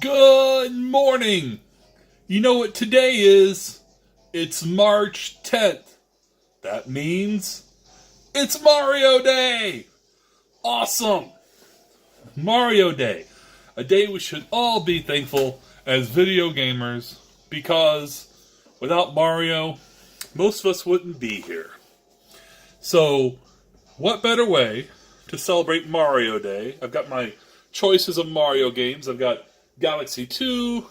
Good morning! You know what today is? It's March 10th. That means it's Mario Day! Awesome! Mario Day. A day we should all be thankful as video gamers because without Mario, most of us wouldn't be here. So, what better way to celebrate Mario Day? I've got my choices of Mario games. I've got Galaxy 2,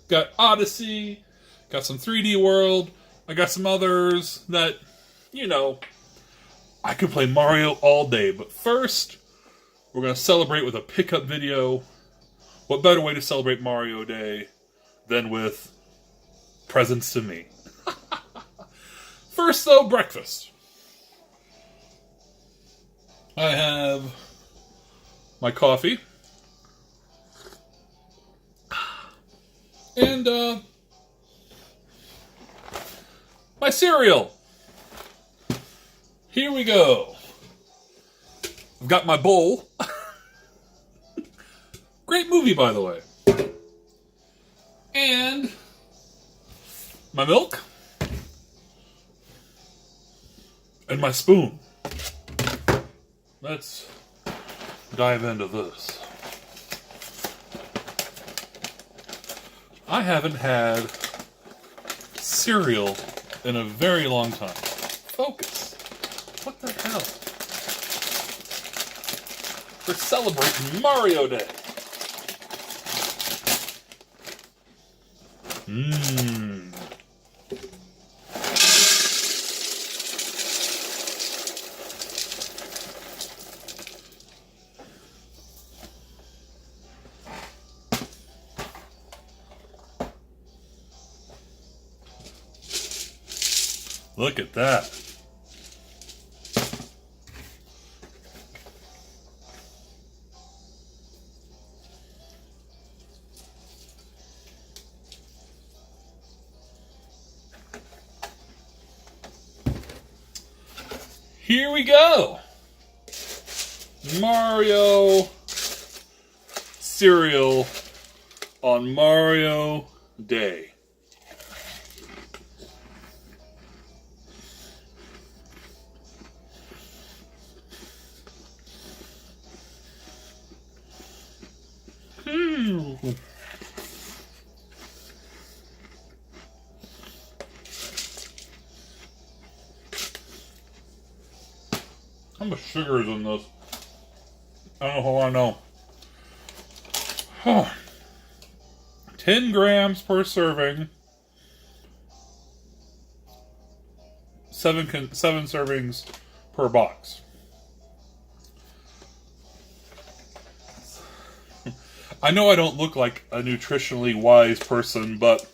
got Odyssey, got some 3D World, I got some others that, I could play Mario all day. But first, we're going to celebrate with a pickup video. What better way to celebrate Mario Day than with presents to me? First, though, breakfast. I have my coffee. And, my cereal. Here we go. I've got my bowl. Great movie, by the way. And my milk. And my spoon. Let's dive into this. I haven't had cereal in a very long time. Focus. What the hell? We're celebrating Mario Day. Look at that. Here we go. Mario cereal on Mario Day. How much sugar is in this? I don't know how I know. 10 grams per serving. 7 servings per box. I know I don't look like a nutritionally wise person, but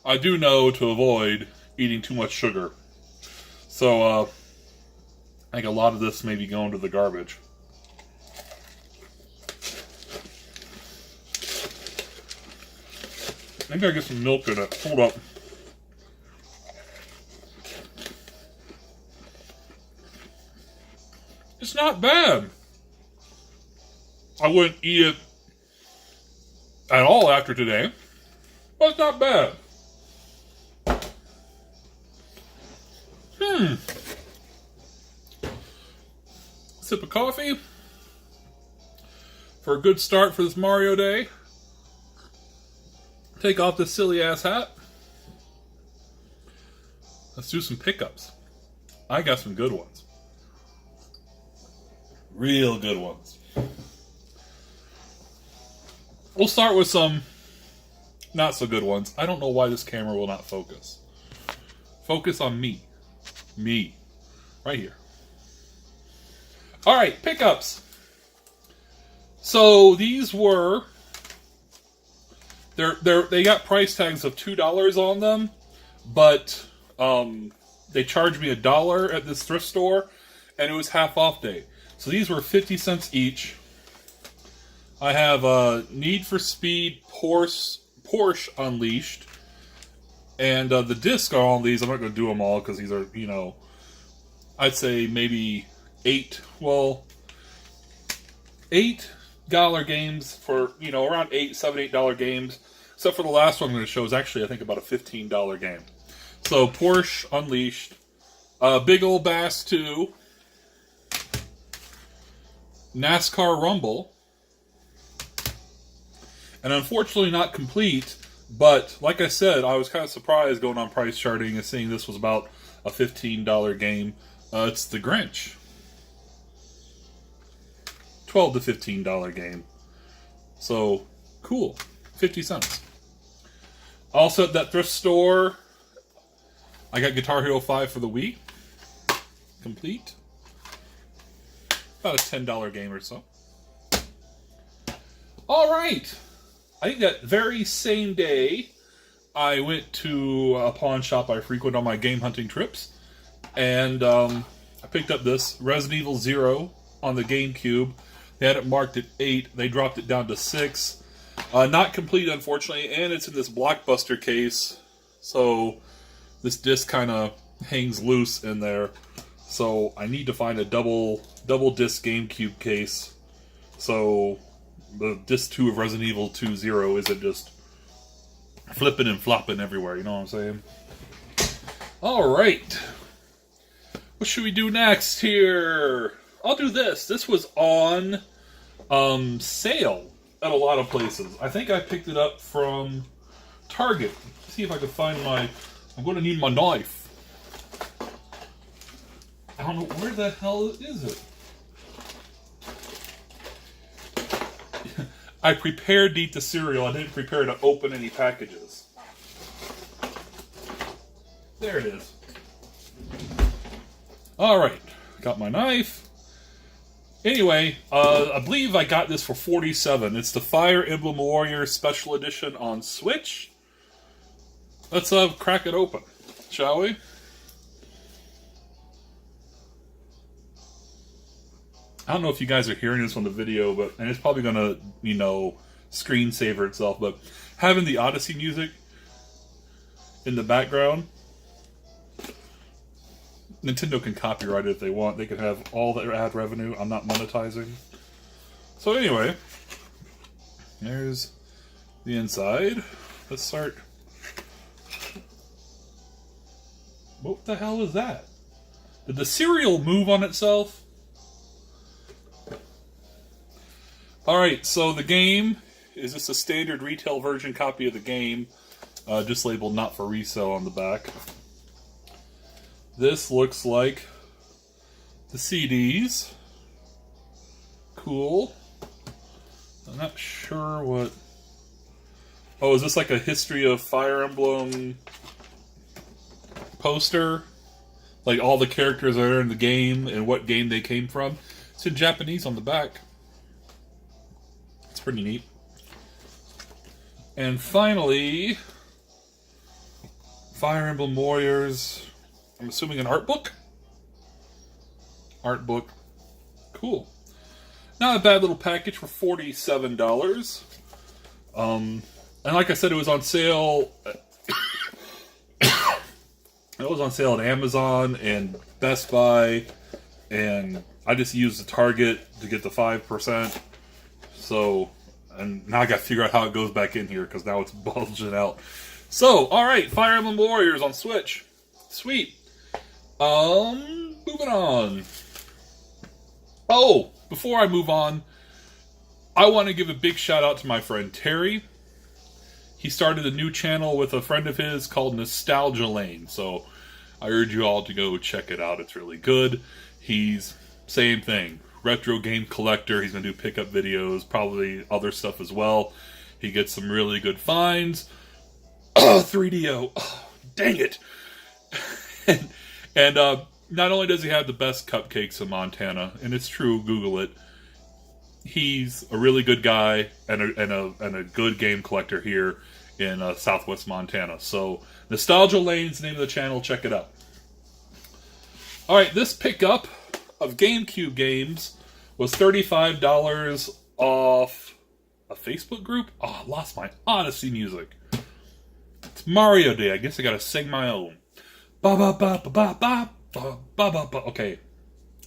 I do know to avoid eating too much sugar. So, I think a lot of this may be going to the garbage. I think I get some milk in it. Hold up. It's not bad. I wouldn't eat it at all after today, but it's not bad. Sip of coffee for a good start for this Mario Day. Take off this silly ass hat. Let's do some pickups. I got some good ones. Real good ones. We'll start with some not so good ones. I don't know why this camera will not focus. Focus on me. Me. Right here. Alright, pickups. So these were they got price tags of $2 on them, but they charged me $1 at this thrift store, and it was half off day. So these were 50 cents each. I have Need for Speed Porsche Unleashed, and the disc on all these. I'm not going to do them all because these are, I'd say maybe 8 games for, around $8 games. Except for the last one I'm going to show is actually, I think, about a $15 game. So, Porsche Unleashed, Big Ol' Bass 2, NASCAR Rumble, and unfortunately not complete, but like I said, I was kind of surprised going on price charting and seeing this was about a $15 game. It's The Grinch. $12 to $15 game. So, cool. 50 cents. Also at that thrift store, I got Guitar Hero 5 for the Wii. Complete. About a $10 game or so. Alright. I think that very same day, I went to a pawn shop I frequent on my game hunting trips. And I picked up this Resident Evil 0 on the GameCube. They had it marked at 8. They dropped it down to 6. Not complete, unfortunately, and it's in this Blockbuster case. So this disc kind of hangs loose in there. So I need to find a double disc GameCube case. So the disc 2 of Resident Evil 2 0 isn't just flipping and flopping everywhere. You know what I'm saying? All right. What should we do next here? I'll do this. This was on sale at a lot of places. I think I picked it up from Target. Let's see if I can find my... I'm going to need my knife. I don't know, where the hell is it? I prepared to eat the cereal. I didn't prepare to open any packages. There it is. Alright, got my knife. Anyway, I believe I got this for $47. It's the Fire Emblem Warriors Special Edition on Switch. Let's crack it open, shall we? I don't know if you guys are hearing this on the video, and it's probably going to, screensaver itself, but having the Odyssey music in the background, Nintendo can copyright it if they want. They can have all their ad revenue. I'm not monetizing. So anyway, there's the inside. Let's start. What the hell is that? Did the cereal move on itself? Alright, so the game is just a standard retail version copy of the game, just labeled not for resale on the back. This looks like the CDs. Cool. I'm not sure what... Oh, is this like a history of Fire Emblem poster? Like all the characters that are in the game and what game they came from? It's in Japanese on the back. It's pretty neat. And finally, Fire Emblem Warriors... I'm assuming an art book? Art book. Cool. Not a bad little package for $47. And like I said, it was on sale. It was on sale at Amazon and Best Buy. And I just used the Target to get the 5%. So, and now I got to figure out how it goes back in here because now it's bulging out. So, alright, Fire Emblem Warriors on Switch. Sweet. Moving on. Oh, before I move on, I want to give a big shout out to my friend Terry. He started a new channel with a friend of his called Nostalgia Lane, so I urge you all to go check it out. It's really good. He's, same thing, retro game collector. He's going to do pickup videos, probably other stuff as well. He gets some really good finds. 3DO. Oh, dang it. And not only does he have the best cupcakes in Montana, and it's true, Google it, he's a really good guy and a good game collector here in Southwest Montana. So, Nostalgia Lane's the name of the channel. Check it out. Alright, this pickup of GameCube games was $35 off a Facebook group. Oh, I lost my Odyssey music. It's Mario Day. I guess I gotta sing my own. Ba ba ba ba ba ba ba ba ba ba. Okay,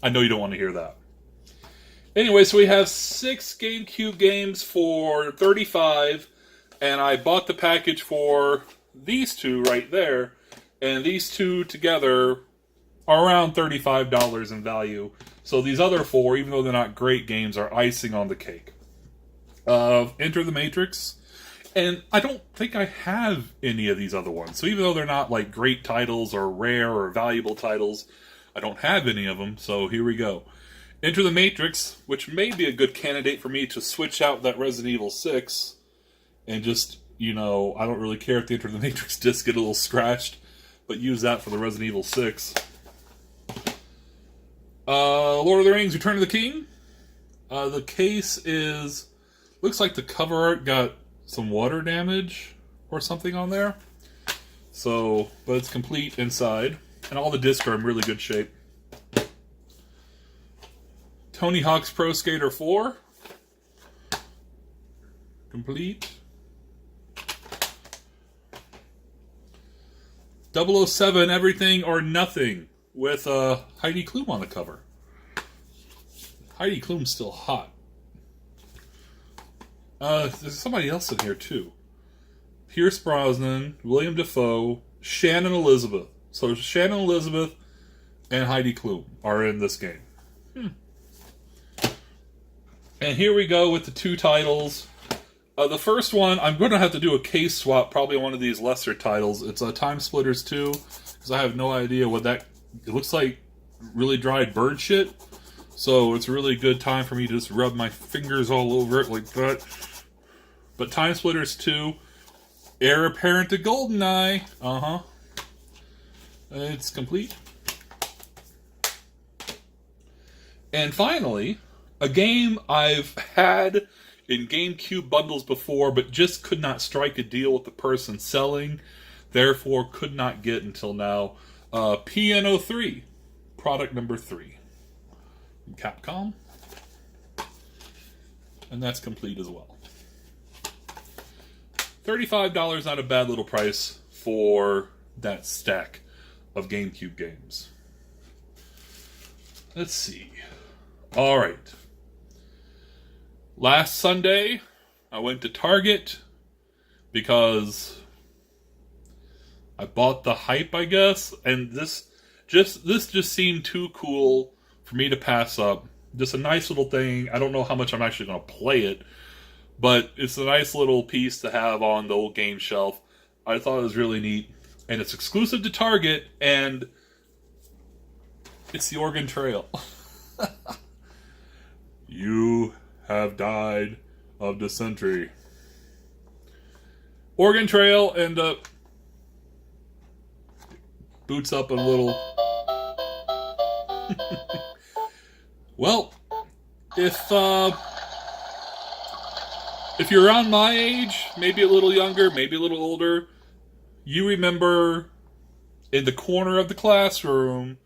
I know you don't want to hear that. Anyway, so we have 6 GameCube games for $35, and I bought the package for these 2 right there, and these 2 together are around $35 in value. So these other 4, even though they're not great games, are icing on the cake. Enter the Matrix, and I don't think I have any of these other ones. So even though they're not like great titles or rare or valuable titles, I don't have any of them. So here we go. Enter the Matrix, which may be a good candidate for me to switch out that Resident Evil 6 and just, I don't really care if the Enter the Matrix disc get a little scratched, but use that for the Resident Evil 6. Lord of the Rings, Return of the King. The case looks like the cover art got some water damage or something on there. So, but it's complete inside, and all the discs are in really good shape. Tony Hawk's Pro Skater 4. Complete. 007 Everything or Nothing with Heidi Klum on the cover. Heidi Klum's still hot. There's somebody else in here too. Pierce Brosnan, William Dafoe, Shannon Elizabeth. So Shannon Elizabeth and Heidi Klum are in this game. And here we go with the 2 titles. The first one, I'm going to have to do a case swap, probably on one of these lesser titles. It's Time Splitters 2, because I have no idea what that... It looks like really dried bird shit. So it's a really good time for me to just rub my fingers all over it like that. But Time Splitters 2, heir apparent to GoldenEye. It's complete. And finally, a game I've had in GameCube bundles before, but just could not strike a deal with the person selling, therefore could not get until now. Piano 3, product number 3 from Capcom. And that's complete as well. $35, not a bad little price for that stack of GameCube games. Let's see. Alright. Last Sunday, I went to Target because I bought the hype, I guess, and this just seemed too cool for me to pass up. Just a nice little thing. I don't know how much I'm actually going to play it, but it's a nice little piece to have on the old game shelf. I thought it was really neat, and it's exclusive to Target, and it's the Oregon Trail. You have died of dysentery. Oregon Trail, and boots up a little. Well, if you're around my age, maybe a little younger, maybe a little older, you remember in the corner of the classroom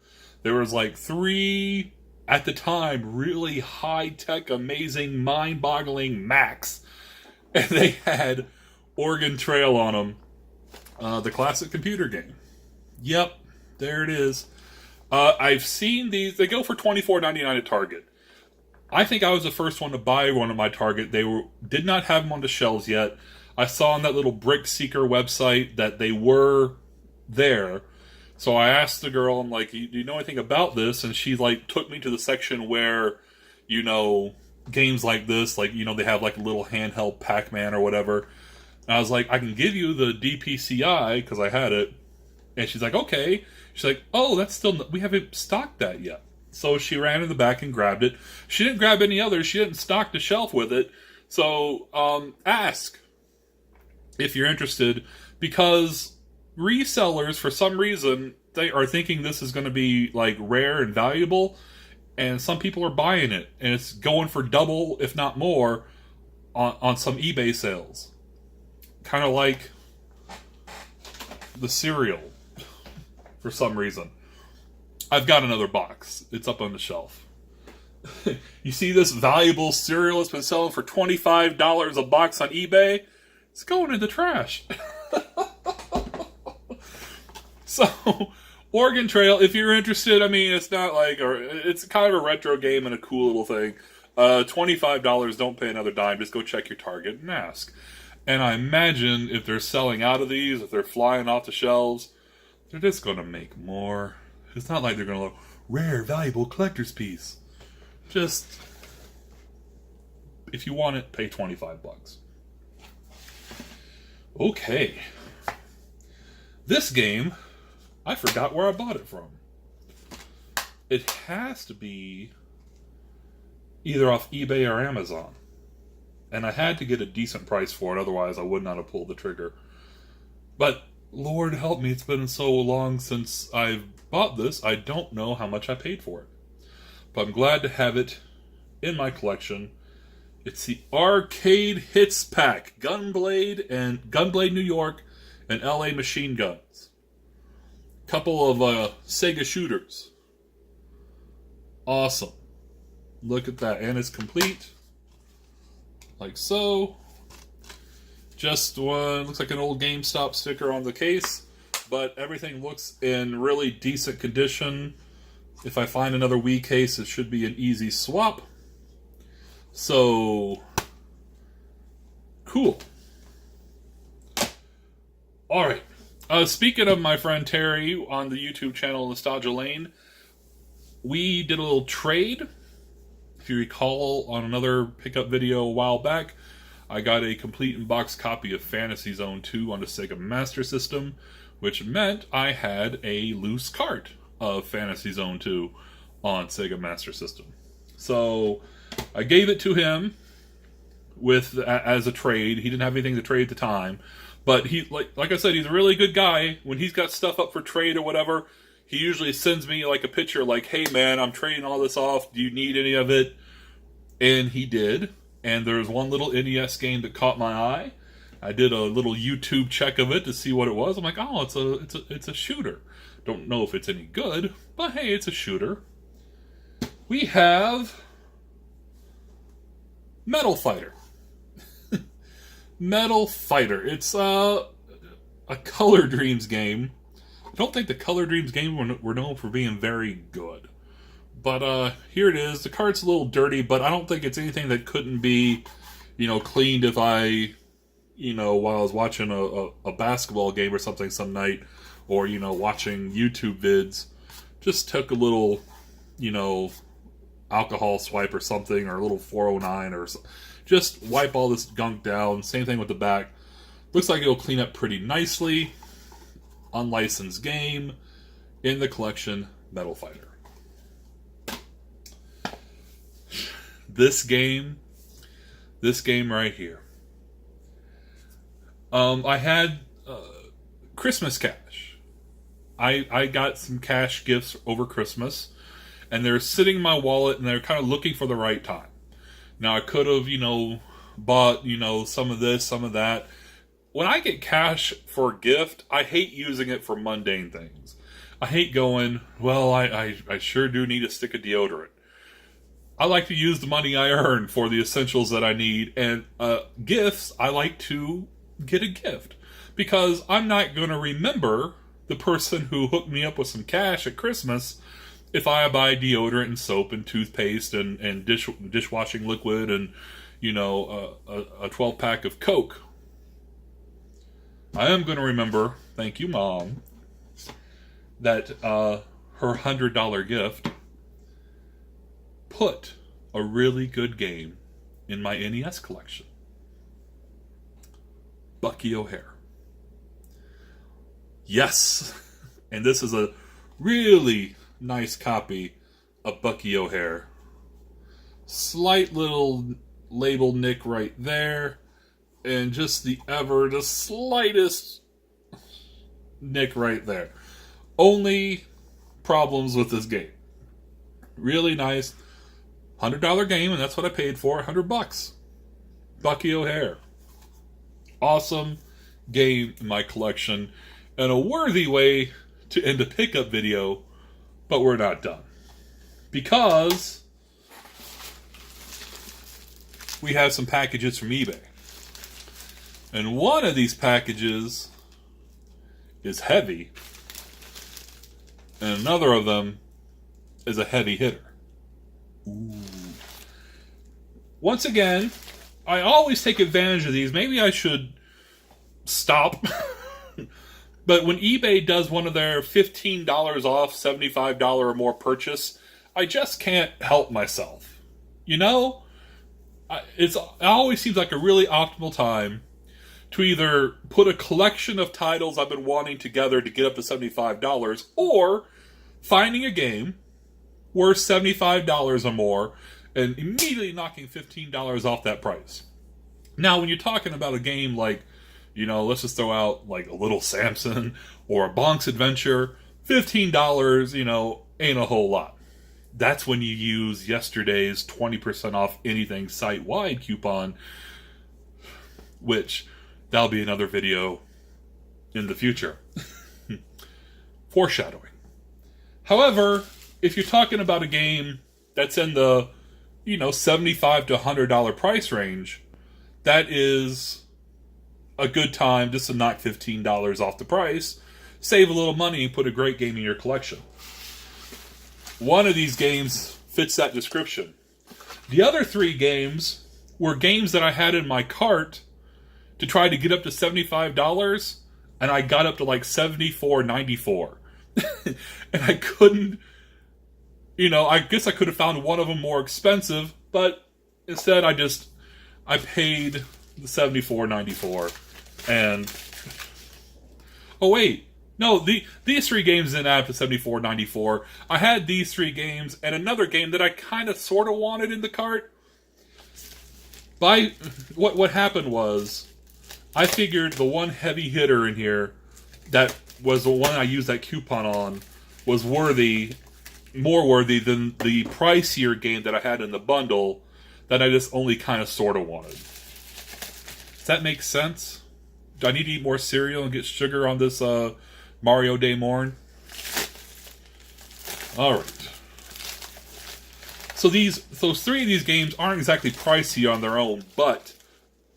there was like 3, at the time, really high-tech, amazing, mind-boggling Macs. And they had Oregon Trail on them. The classic computer game. Yep, there it is. I've seen these. They go for $24.99 at Target. I think I was the first one to buy one at my Target. They did not have them on the shelves yet. I saw on that little Brick Seeker website that they were there. So I asked the girl, I'm like, do you know anything about this? And she like took me to the section where, games like this, like, they have like a little handheld Pac-Man or whatever. And I was like, I can give you the DPCI because I had it. And she's like, okay. She's like, oh, we haven't stocked that yet. So she ran in the back and grabbed it. She didn't grab any others. She didn't stock the shelf with it. So ask if you're interested, because resellers, for some reason, they are thinking this is going to be like rare and valuable, and some people are buying it, and it's going for double, if not more, on some eBay sales. Kind of like the cereal, for some reason. I've got another box. It's up on the shelf. You see this valuable cereal that's been selling for $25 a box on eBay? It's going in the trash. So, Oregon Trail, if you're interested, I mean, it's not like, it's kind of a retro game and a cool little thing. $25, don't pay another dime. Just go check your Target and ask. And I imagine if they're selling out of these, if they're flying off the shelves, they're just going to make more. It's not like they're going to look rare, valuable collector's piece. Just, if you want it, pay $25. Okay. This game, I forgot where I bought it from. It has to be either off eBay or Amazon. And I had to get a decent price for it, otherwise I would not have pulled the trigger. But, Lord help me, it's been so long since I've bought this, I don't know how much I paid for it. But I'm glad to have it in my collection. It's the Arcade Hits Pack. Gunblade New York and LA Machine Guns. Couple of Sega shooters. Awesome. Look at that. And it's complete. Like so. Just one, looks like an old GameStop sticker on the case. But everything looks in really decent condition. If I find another Wii case, it should be an easy swap. So, cool. Alright. Speaking of my friend Terry on the YouTube channel Nostalgia Lane, we did a little trade. If you recall, on another pickup video a while back, I got a complete in-box copy of Fantasy Zone 2 on the Sega Master System, which meant I had a loose cart of Fantasy Zone 2 on Sega Master System. So I gave it to him as a trade. He didn't have anything to trade at the time, but he, like I said, he's a really good guy. When he's got stuff up for trade or whatever, he usually sends me like a picture like, hey man, I'm trading all this off. Do you need any of it? And he did. And there's one little NES game that caught my eye. I did a little YouTube check of it to see what it was. I'm like, oh, it's a shooter. Don't know if it's any good, but hey, it's a shooter. We have Metal Fighter. Metal Fighter. It's a Color Dreams game. I don't think the Color Dreams game were known for being very good. But here it is. The card's a little dirty, but I don't think it's anything that couldn't be, cleaned if I, while I was watching a basketball game or something some night, or, watching YouTube vids, just took a little, alcohol swipe or something, or a little 409 or something. Just wipe all this gunk down. Same thing with the back. Looks like it'll clean up pretty nicely. Unlicensed game. In the collection, Metal Fighter. This game right here. I had Christmas cash. I got some cash gifts over Christmas, and they're sitting in my wallet, and they're kind of looking for the right time. Now, I could have, bought, some of this, some of that. When I get cash for a gift, I hate using it for mundane things. I hate going, well, I sure do need a stick of deodorant. I like to use the money I earn for the essentials that I need, and gifts, I like to get a gift. Because I'm not going to remember the person who hooked me up with some cash at Christmas if I buy deodorant and soap and toothpaste and dishwashing liquid and, a 12-pack of Coke. I am going to remember, thank you, Mom, that her $100 gift put a really good game in my NES collection. Bucky O'Hare. Yes! And this is a really nice copy of Bucky O'Hare. Slight little label nick right there. And just the slightest nick right there. Only problems with this game. Really nice. $100 game, and that's what I paid for. $100. Bucky O'Hare. Awesome game in my collection. And a worthy way to end a pickup video, but we're not done. Because we have some packages from eBay. And one of these packages is heavy. And another of them is a heavy hitter. Ooh. once again, I always take advantage of these. Maybe I should stop. But when eBay does one of their $15 off $75 or more purchase, I just can't help myself. You know? It always seems like a really optimal time to either put a collection of titles I've been wanting together to get up to $75, or finding a game worth $75 or more and immediately knocking $15 off that price. Now, when you're talking about a game like, let's just throw out like a Little Samson or a Bonk's Adventure, $15, ain't a whole lot. That's when you use yesterday's 20% off anything site-wide coupon, which that'll be another video in the future. Foreshadowing. However, if you're talking about a game that's in the, $75 to $100 price range, that is a good time just to knock $15 off the price, save a little money, and put a great game in your collection. One of these games fits that description. The other 3 games were games that I had in my cart to try to get up to $75, and I got up to like $74.94. And I couldn't, I guess I could have found one of them more expensive, but instead I paid the $74.94. And oh wait, no, these 3 games didn't add up to $74.94. I had these 3 games and another game that I kind of sort of wanted in the cart. What happened was, I figured the one heavy hitter in here that was the one I used that coupon on was more worthy than the pricier game that I had in the bundle that I just only kind of sort of wanted. Does that make sense? Do I need to eat more cereal and get sugar on this Mario Day morn? Alright. So those 3 of these games aren't exactly pricey on their own, but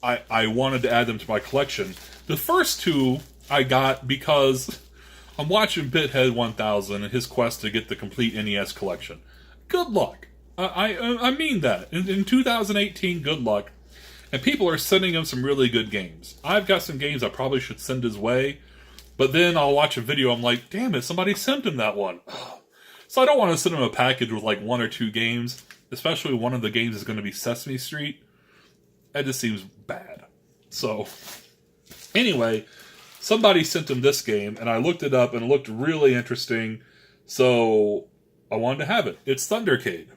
I wanted to add them to my collection. The first 2 I got because I'm watching Bithead 1000 and his quest to get the complete NES collection. Good luck. I mean that. In 2018, good luck. And people are sending him some really good games. I've got some games I probably should send his way, but then I'll watch a video, I'm like, damn it, somebody sent him that one. So I don't want to send him a package with like 1 or 2 games, especially one of the games is going to be Sesame Street. That just seems bad. So, anyway, somebody sent him this game, and I looked it up, and it looked really interesting, so I wanted to have it. It's Thundercade.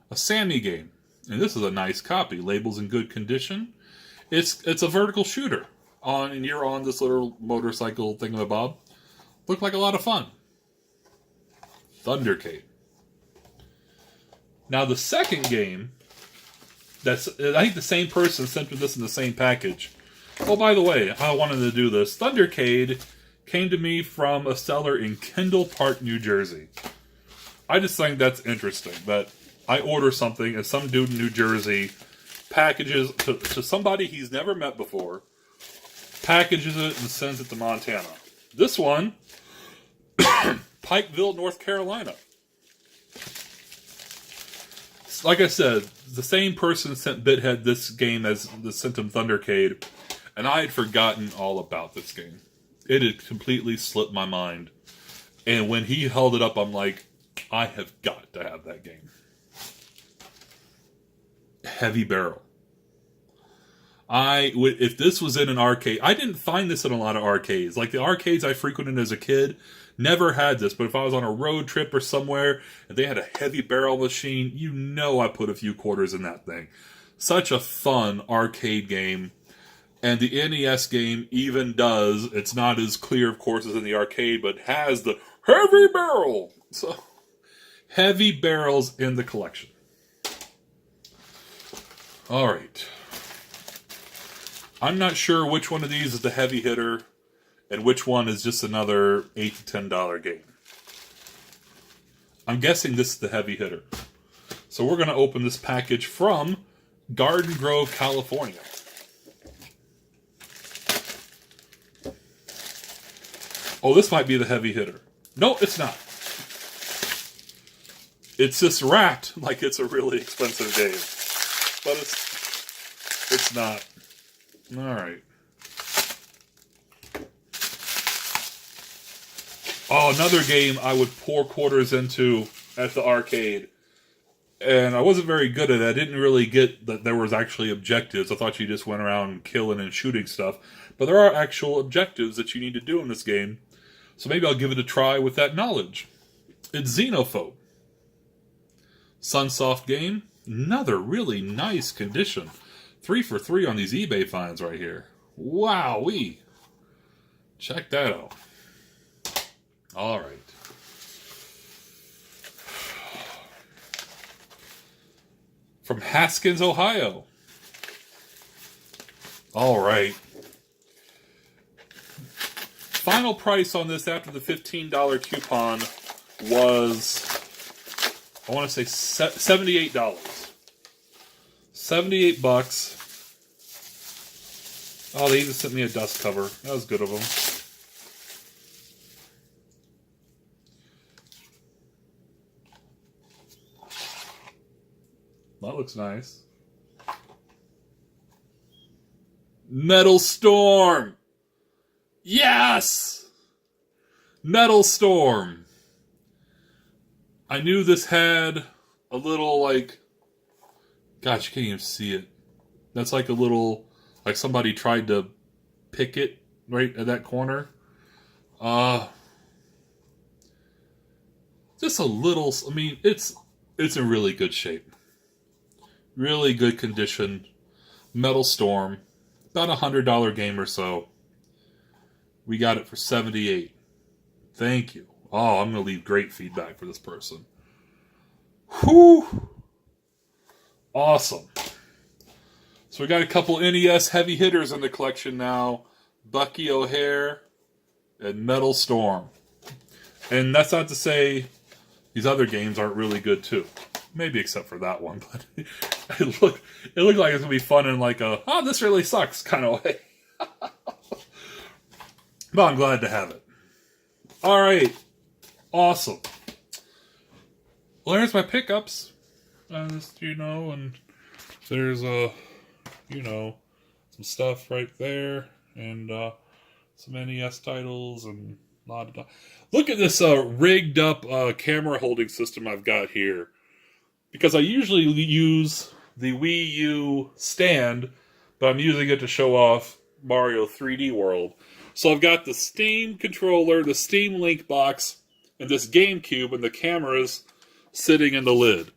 A Sammy game. And this is a nice copy. Label's in good condition. It's a vertical shooter. And you're on this little motorcycle thingamabob. Looked like a lot of fun. Thundercade. Now the second game, I think the same person sent me this in the same package. Oh, by the way, I wanted to do this. Thundercade came to me from a seller in Kendall Park, New Jersey. I just think that's interesting, that I order something and some dude in New Jersey packages to somebody he's never met before, packages it and sends it to Montana. This one, Pikeville, North Carolina. Like I said, the same person sent Bithead this game as sent him Thundercade, and I had forgotten all about this game. It had completely slipped my mind. And when he held it up, I'm like, I have got to have that game. Heavy Barrel. If this was in an arcade, I didn't find this in a lot of arcades. Like the arcades I frequented as a kid, never had this. But if I was on a road trip or somewhere and they had a Heavy Barrel machine, I put a few quarters in that thing. Such a fun arcade game. And the NES game even does, it's not as clear, of course, as in the arcade, but has the Heavy Barrel. So, Heavy Barrels in the collection. Alright. I'm not sure which one of these is the heavy hitter and which one is just another $8 to $10 game. I'm guessing this is the heavy hitter. So we're going to open this package from Garden Grove, California. Oh, this might be the heavy hitter. No, it's not. It's just wrapped like it's a really expensive game. but it's not. All right. Oh, another game I would pour quarters into at the arcade. And I wasn't very good at it. I didn't really get that there was actually objectives. I thought you just went around killing and shooting stuff. But there are actual objectives that you need to do in this game. So maybe I'll give it a try with that knowledge. It's Xenophobe. Sunsoft game. Another really nice condition. 3 for 3 on these eBay finds right here. Wowee. Check that out. All right. From Haskins, Ohio. All right. Final price on this after the $15 coupon was, I want to say $78. 78 bucks. Oh, they even sent me a dust cover. That was good of them. That looks nice. Metal Storm! Yes! Metal Storm. I knew this had a little, like... Gosh, you can't even see it. That's like a little... Like somebody tried to pick it right at that corner. Just a little... I mean, it's in really good shape. Really good condition. Metal Storm. About $100 game or so. We got it for $78. Thank you. Oh, I'm going to leave great feedback for this person. Whew. Awesome. So we got a couple NES heavy hitters in the collection now. Bucky O'Hare and Metal Storm. And that's not to say these other games aren't really good too. Maybe except for that one, but it looked like it's gonna be fun in like a this really sucks kind of way. But I'm glad to have it. All right, awesome. Well, there's my pickups. And there's some stuff right there, and some NES titles and a lot of. Look at this rigged up camera holding system I've got here. Because I usually use the Wii U stand, but I'm using it to show off Mario 3D World. So I've got the Steam controller, the Steam Link box, and this GameCube, and the camera's sitting in the lid.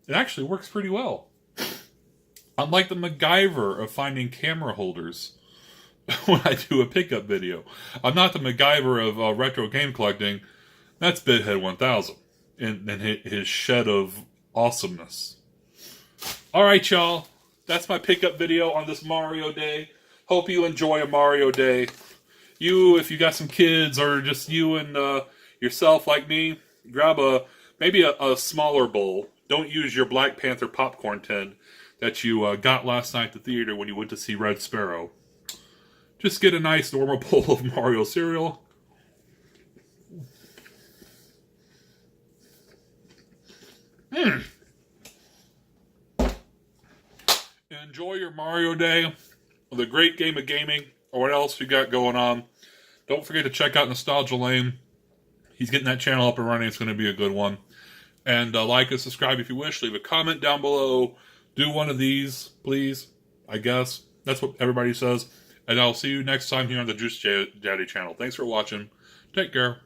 It actually works pretty well. I'm like the MacGyver of finding camera holders when I do a pickup video. I'm not the MacGyver of retro game collecting. That's Bithead 1000 and his shed of awesomeness. Alright, y'all. That's my pickup video on this Mario Day. Hope you enjoy a Mario Day. If you got some kids or just you and yourself like me, grab maybe a smaller bowl. Don't use your Black Panther popcorn tin that you got last night at the theater when you went to see Red Sparrow. Just get a nice normal bowl of Mario cereal. Enjoy your Mario Day with a great game of gaming or what else you got going on. Don't forget to check out Nostalgia Lane. He's getting that channel up and running. It's going to be a good one. And like and subscribe if you wish. Leave a comment down below. Do one of these, please. I guess. That's what everybody says. And I'll see you next time here on the Juce Daddy channel. Thanks for watching. Take care.